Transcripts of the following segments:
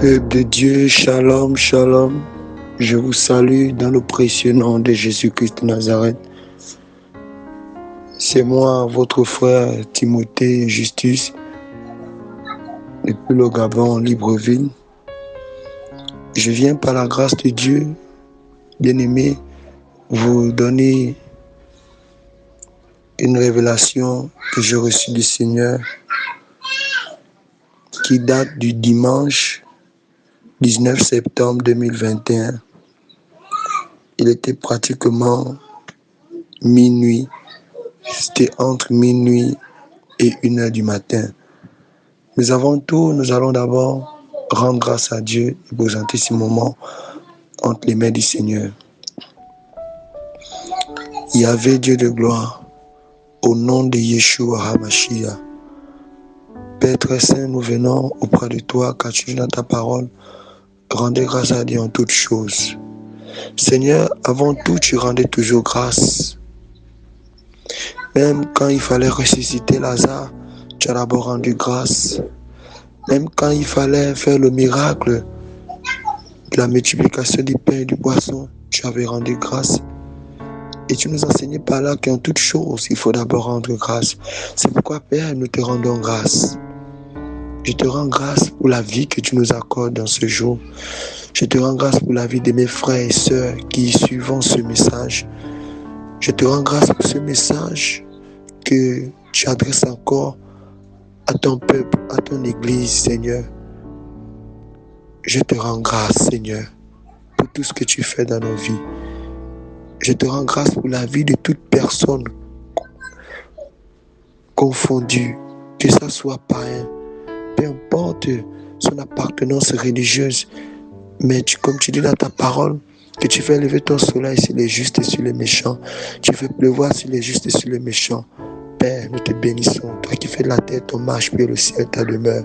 Peuple de Dieu, shalom, shalom. Je vous salue dans le précieux nom de Jésus-Christ de Nazareth. C'est moi, votre frère Timothée Justus, depuis le Gabon, Libreville. Je viens par la grâce de Dieu, bien-aimé, vous donner une révélation que j'ai reçue du Seigneur qui date du dimanche 19 septembre 2021. Il était pratiquement minuit. C'était entre minuit et 1h du matin. Mais avant tout, nous allons d'abord rendre grâce à Dieu et présenter ce moment entre les mains du Seigneur. Yahvé, Dieu de gloire, au nom de Yeshua HaMashiach, Père très saint, nous venons auprès de toi car tu dis dans ta parole, rendez grâce à Dieu en toutes choses. Seigneur, avant tout, tu rendais toujours grâce. Même quand il fallait ressusciter Lazare, tu as d'abord rendu grâce. Même quand il fallait faire le miracle de la multiplication du pain et du poisson, tu avais rendu grâce. Et tu nous enseignais par là qu'en toute chose, il faut d'abord rendre grâce. C'est pourquoi, Père, nous te rendons grâce. Je te rends grâce pour la vie que tu nous accordes dans ce jour. Je te rends grâce pour la vie de mes frères et sœurs qui suivent ce message. Je te rends grâce pour ce message que tu adresses encore à ton peuple, à ton église, Seigneur. Je te rends grâce, Seigneur, pour tout ce que tu fais dans nos vies. Je te rends grâce pour la vie de toute personne confondue, que ce soit païen, peu importe son appartenance religieuse, mais comme tu dis dans ta parole, que tu fais lever ton soleil sur les justes et sur les méchants. Tu fais pleuvoir sur les justes et sur les méchants. Père, nous te bénissons. Toi qui fais de la terre ton marche, puis le ciel ta demeure.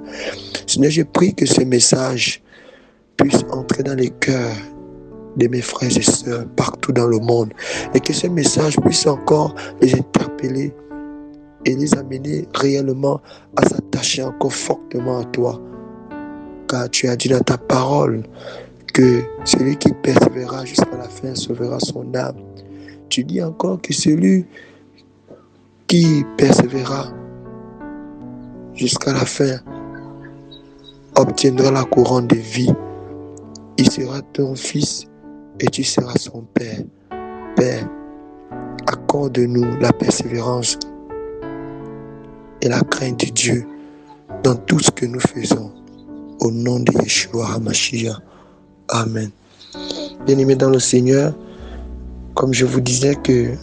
Seigneur, je prie que ce message puisse entrer dans les cœurs de mes frères et sœurs partout dans le monde. Et que ce message puisse encore les interpeller et les amener réellement à s'attacher encore fortement à toi. Car tu as dit dans ta parole que celui qui persévérera jusqu'à la fin sauvera son âme. Tu dis encore que celui qui persévérera jusqu'à la fin obtiendra la couronne de vie. Il sera ton fils et tu seras son père. Père, accorde-nous la persévérance et la crainte de Dieu dans tout ce que nous faisons. Au nom de Yeshua HaMashiach. Amen. Bien-aimés dans le Seigneur, comme je vous disais que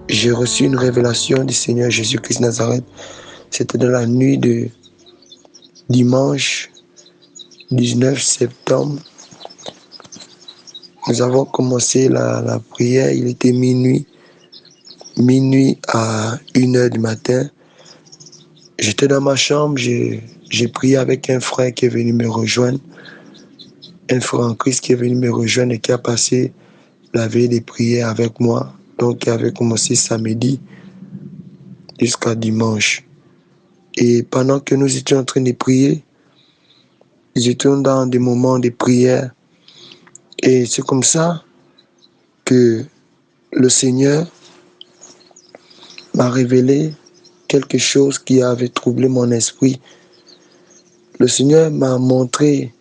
j'ai reçu une révélation du Seigneur Jésus-Christ de Nazareth. C'était dans la nuit de dimanche 19 septembre. Nous avons commencé la prière, il était minuit à 1h du matin. J'étais dans ma chambre, j'ai prié avec un frère qui est venu me rejoindre. Un frère en Christ qui est venu me rejoindre et qui a passé la veille des prières avec moi. Donc, qui avait commencé samedi jusqu'à dimanche. Et pendant que nous étions en train de prier, nous étions dans des moments de prière. Et c'est comme ça que le Seigneur m'a révélé quelque chose qui avait troublé mon esprit. Le Seigneur m'a montré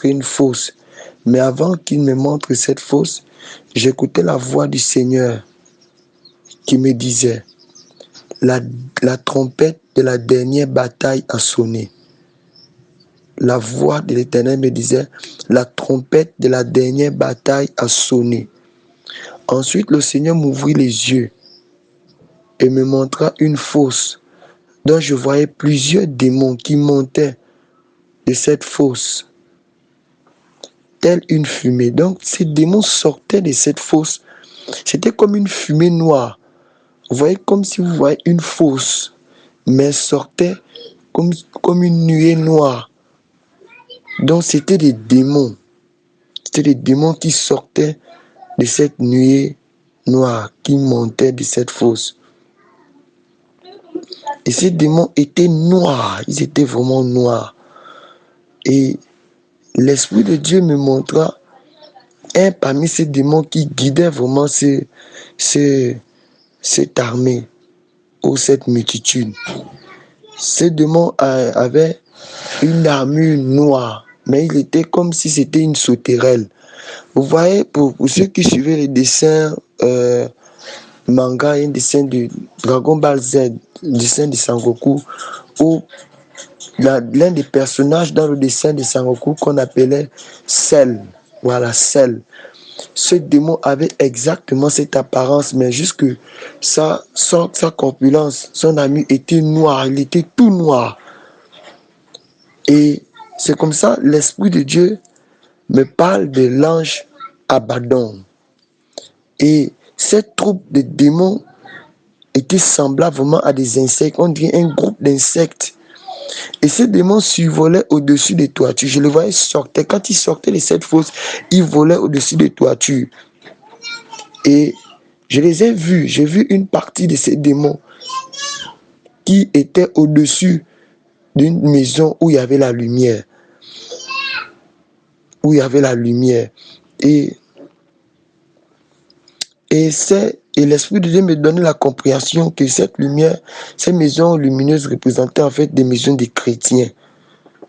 une fosse. Mais avant qu'il me montre cette fosse, j'écoutais la voix du Seigneur qui me disait, la trompette de la dernière bataille a sonné. La voix de l'Éternel me disait, la trompette de la dernière bataille a sonné. Ensuite, le Seigneur m'ouvrit les yeux et me montra une fosse dont je voyais plusieurs démons qui montaient de cette fosse, telle une fumée. Donc, ces démons sortaient de cette fosse. C'était comme une fumée noire. Vous voyez, comme si vous voyez une fosse, mais sortait comme une nuée noire. Donc, c'était des démons. C'était des démons qui sortaient de cette nuée noire, qui montaient de cette fosse. Et ces démons étaient noirs, ils étaient vraiment noirs. Et l'Esprit de Dieu me montra un parmi ces démons qui guidait vraiment cette armée ou cette multitude. Ces démons avaient une armure noire, mais il était comme si c'était une sauterelle. Vous voyez, pour ceux qui suivaient les dessins manga, un dessin de Dragon Ball Z, le dessin de Sangoku, où l'un des personnages dans le dessin de Sangoku qu'on appelait Cell, voilà, Cell. Ce démon avait exactement cette apparence, mais juste que sa corpulence, son ami était noir, il était tout noir. Et c'est comme ça, l'Esprit de Dieu me parle de l'ange Abaddon. Et cette troupe de démons était semblable vraiment à des insectes, on dirait un groupe d'insectes. Et ces démons survolaient au-dessus des toitures. Je les voyais sortir. Quand ils sortaient les 7 fosses, ils volaient au-dessus des toitures. Et je les ai vus. J'ai vu une partie de ces démons qui étaient au-dessus d'une maison où il y avait la lumière. Où il y avait la lumière. Et l'Esprit de Dieu me donnait la compréhension que cette lumière, ces maisons lumineuses représentaient en fait des maisons des chrétiens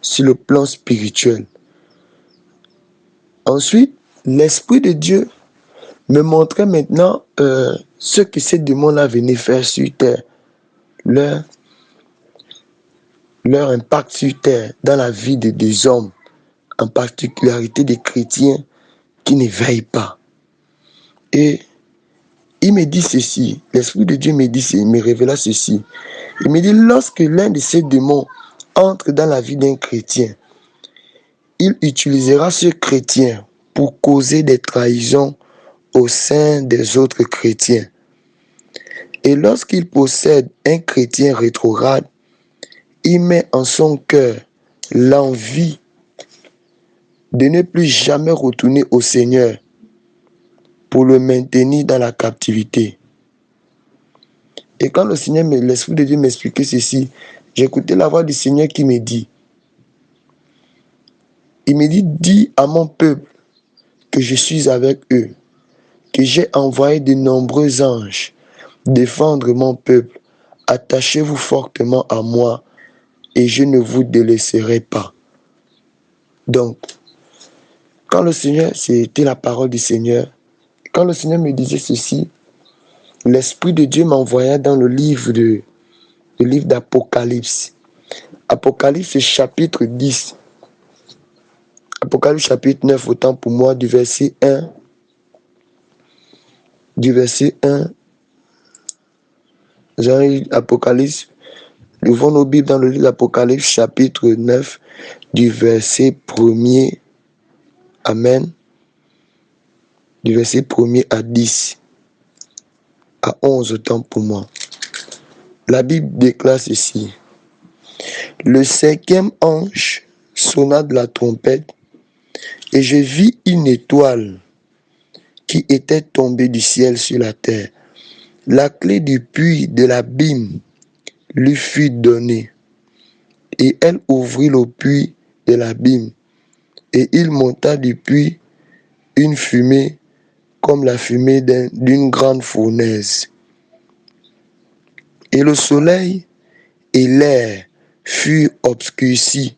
sur le plan spirituel. Ensuite, l'Esprit de Dieu me montrait maintenant ce que ces démons-là venaient faire sur terre, leur impact sur terre dans la vie des hommes, en particularité des chrétiens qui ne veillent pas. Et il me dit ceci, l'Esprit de Dieu me révéla ceci. Il me dit, lorsque l'un de ces démons entre dans la vie d'un chrétien, il utilisera ce chrétien pour causer des trahisons au sein des autres chrétiens. Et lorsqu'il possède un chrétien rétrograde, il met en son cœur l'envie de ne plus jamais retourner au Seigneur pour le maintenir dans la captivité. Et quand l'Esprit de Dieu m'expliquait ceci, j'écoutais la voix du Seigneur qui me dit, il me dit, dis à mon peuple que je suis avec eux, que j'ai envoyé de nombreux anges défendre mon peuple. Attachez-vous fortement à moi et je ne vous délaisserai pas. Donc, quand le Seigneur, c'était la parole du Seigneur, quand le Seigneur me disait ceci, l'Esprit de Dieu m'envoya dans le livre d'Apocalypse. Apocalypse chapitre 10. Apocalypse chapitre 9, autant pour moi, du verset 1. J'arrive Apocalypse. Nous ouvrons nos Bibles dans le livre d'Apocalypse chapitre 9, du verset 1er. Amen. Du verset 1er à 10. À 11 autant pour moi. La Bible déclare ceci. Le 5e ange sonna de la trompette et je vis une étoile qui était tombée du ciel sur la terre. La clé du puits de l'abîme lui fut donnée et elle ouvrit le puits de l'abîme et il monta du puits une fumée comme la fumée d'une grande fournaise. Et le soleil et l'air furent obscurcis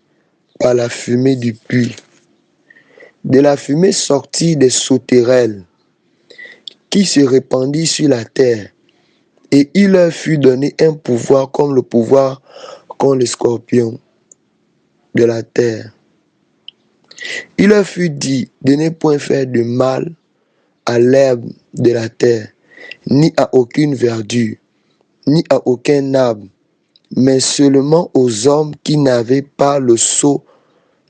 par la fumée du puits. De la fumée sortit des sauterelles qui se répandit sur la terre, et il leur fut donné un pouvoir comme le pouvoir qu'ont les scorpions de la terre. Il leur fut dit de ne point faire de mal à l'herbe de la terre, ni à aucune verdure, ni à aucun arbre, mais seulement aux hommes qui n'avaient pas le sceau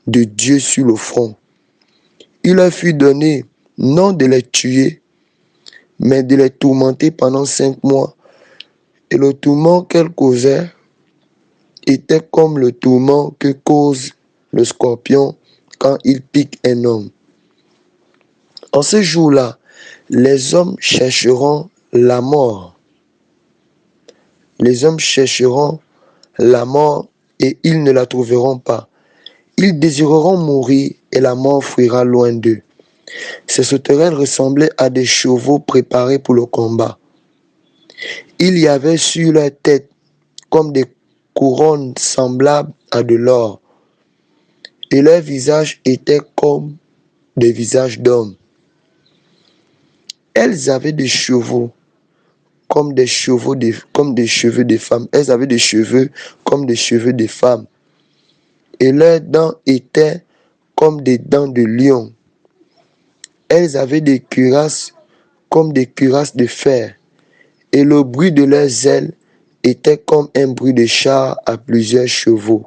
de Dieu sur le front. Il leur fut donné non de les tuer, mais de les tourmenter pendant 5 mois. Et le tourment qu'elles causaient était comme le tourment que cause le scorpion quand il pique un homme. En ce jour-là, les hommes chercheront la mort. Les hommes chercheront la mort et ils ne la trouveront pas. Ils désireront mourir et la mort fuira loin d'eux. Ces sauterelles ressemblaient à des chevaux préparés pour le combat. Il y avait sur leur tête comme des couronnes semblables à de l'or, et leurs visages étaient comme des visages d'hommes. Elles avaient des chevaux comme des cheveux de femmes. Elles avaient des cheveux comme des cheveux de femmes. Et leurs dents étaient comme des dents de lion. Elles avaient des cuirasses comme des cuirasses de fer. Et le bruit de leurs ailes était comme un bruit de char à plusieurs chevaux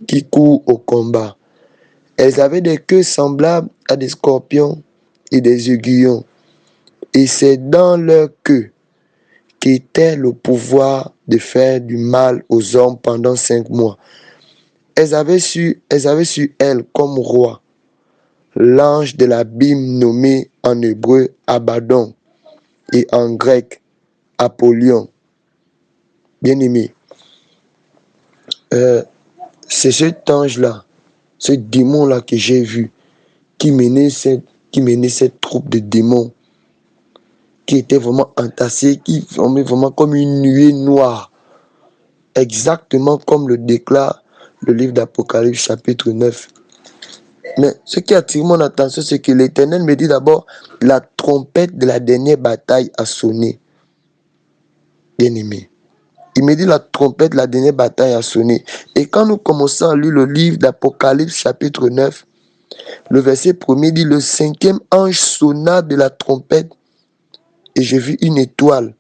qui courent au combat. Elles avaient des queues semblables à des scorpions et des aiguillons. Et c'est dans leur queue qu'était le pouvoir de faire du mal aux hommes pendant 5 mois. Elles avaient sur elles comme roi l'ange de l'abîme nommé en hébreu Abaddon et en grec Apollyon. Bien-aimé, c'est cet ange-là, ce démon-là que j'ai vu qui menait cette troupe de démons qui était vraiment entassée, qui formait vraiment comme une nuée noire, exactement comme le déclare le livre d'Apocalypse chapitre 9. Mais ce qui attire mon attention, c'est que l'Éternel me dit d'abord, la trompette de la dernière bataille a sonné. Bien-aimé, il me dit la trompette de la dernière bataille a sonné. Et quand nous commençons à lire le livre d'Apocalypse chapitre 9, le verset 1er dit, le 5e ange sonna de la trompette et j'ai vu une étoile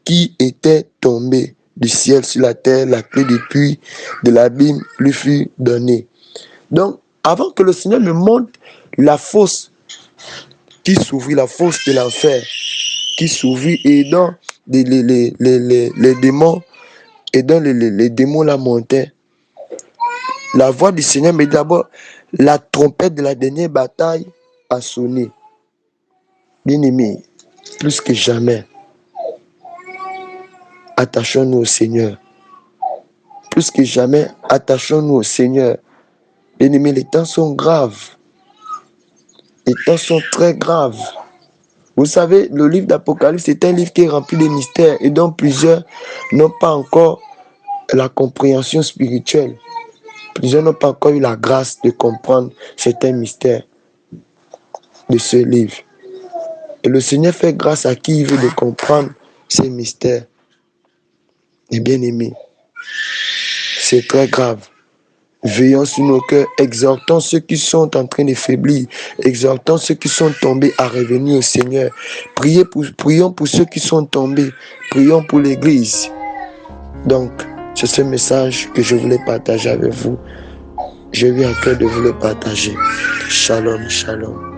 qui était tombée du ciel sur la terre, la clé du puits de l'abîme lui fut donnée. Donc, avant que le Seigneur me montre la fosse qui s'ouvrit, la fosse de l'enfer qui s'ouvrit, et dans les démons, et dans les démons la montaient, la voix du Seigneur me dit d'abord, la trompette de la dernière bataille a sonné. Bien-aimé, plus que jamais, attachons-nous au Seigneur. Plus que jamais, attachons-nous au Seigneur. Bien-aimé, les temps sont graves. Les temps sont très graves. Vous savez, le livre d'Apocalypse, c'est un livre qui est rempli de mystères et dont plusieurs n'ont pas encore la compréhension spirituelle. Plusieurs n'ont pas encore eu la grâce de comprendre certains mystères de ce livre. Et le Seigneur fait grâce à qui il veut de comprendre ces mystères. Et bien aimé, c'est très grave. Veillons sur nos cœurs, exhortons ceux qui sont en train de faiblir, exhortons ceux qui sont tombés à revenir au Seigneur. Prions pour ceux qui sont tombés, prions pour l'Église. Donc, c'est ce message que je voulais partager avec vous. J'ai eu à cœur de vous le partager. Shalom, shalom.